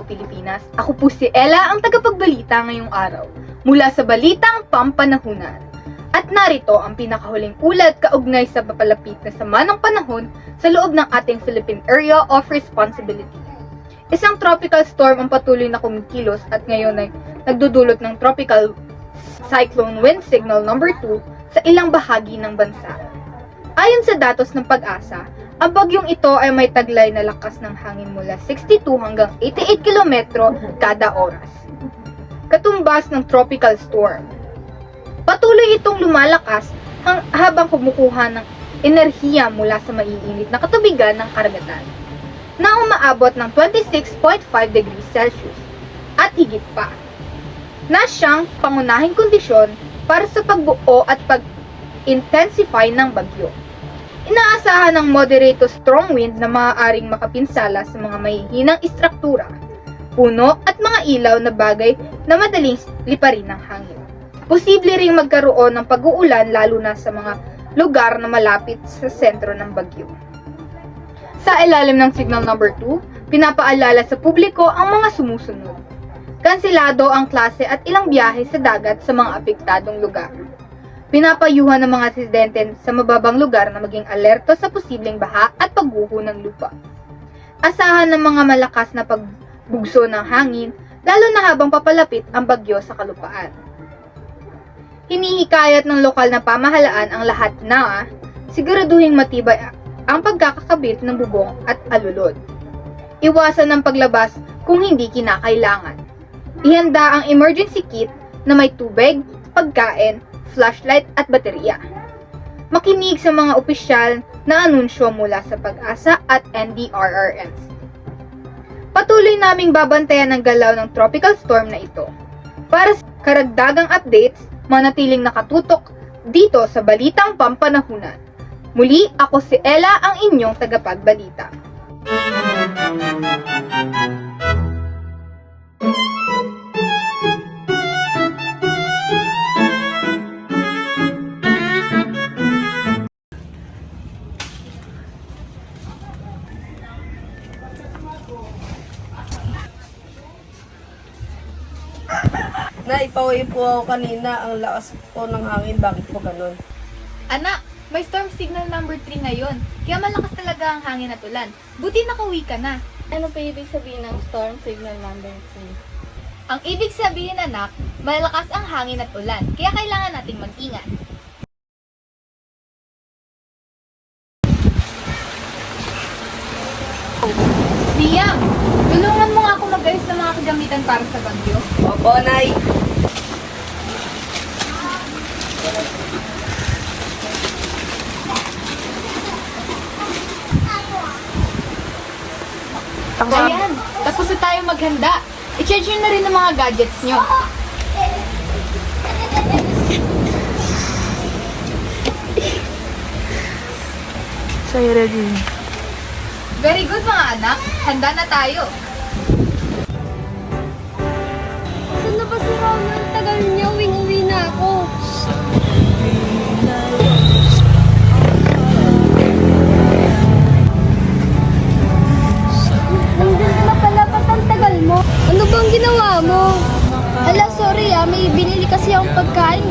Pilipinas. Ako po si Ella, ang tagapagbalita ngayong araw mula sa Balitang Pampanahunan. At narito ang pinakahuling ulat kaugnay sa papalapit na sama ng panahon sa loob ng ating Philippine Area of Responsibility. Isang tropical storm ang patuloy na kumikilos at ngayon ay nagdudulot ng tropical cyclone wind signal number 2 sa ilang bahagi ng bansa. Ayon sa datos ng Pag-asa, ang bagyong ito ay may taglay na lakas ng hangin mula 62 hanggang 88 km kada oras. Katumbas ng tropical storm. Patuloy itong lumalakas habang kumukuha ng enerhiya mula sa maiinit na katubigan ng karagatan, na umaabot ng 26.5 degrees Celsius at higit pa, na siyang pangunahing kondisyon para sa pagbuo at pag-intensify ng bagyo. Inaasahan ng moderate to strong wind na maaaring makapinsala sa mga mahihinang istruktura, puno at mga ilaw na bagay na madaling liparin ng hangin. Posible ring magkaroon ng pag-uulan lalo na sa mga lugar na malapit sa sentro ng bagyo. Sa ilalim ng signal number 2, pinapaalala sa publiko ang mga sumusunod. Kanselado ang klase at ilang biyahe sa dagat sa mga apektadong lugar. Pinapayuhan ng mga residente sa mababang lugar na maging alerto sa posibleng baha at pagguho ng lupa. Asahan ng mga malakas na pagbugso ng hangin, lalo na habang papalapit ang bagyo sa kalupaan. Hinihikayat ng lokal na pamahalaan ang lahat na siguraduhing matibay ang pagkakakabit ng bubong at alulod. Iwasan ang paglabas kung hindi kinakailangan. Ihanda ang emergency kit na may tubig, pagkain, flashlight at baterya. Makinig sa mga opisyal na anunsyo mula sa Pag-asa at NDRRMC. Patuloy naming babantayan ang galaw ng tropical storm na ito. Para sa karagdagang updates, manatiling nakatutok dito sa Balitang Pampanahunan. Muli, ako si Ella, ang inyong tagapagbalita. Naipaway po ako kanina, ang lakas po ng hangin. Bakit po ganun? Anak, may storm signal number 3 ngayon. Kaya malakas talaga ang hangin at ulan. Buti nakauwi ka na. Ano pa ibig sabihin ng storm signal number 3? Ang ibig sabihin, anak, malakas ang hangin at ulan. Kaya kailangan nating mag-ingat. Liam, tulungan mo nga ako mag-ayos ng mga kagamitan para sa bagyo. Opo, Nay. Ayan, tapos na tayo maghanda. I-charge nyo na rin ang mga gadgets nyo. Sa'yo ready. Very good mga anak. Handa na tayo. Saan na ba si Mama? Ang tagal niya. Uwing-uwi na ako. Nandun ka na pala. Ba't ang tagal mo? Ano bang ginawa mo? Ala, sorry may binili kasi akong pagkain.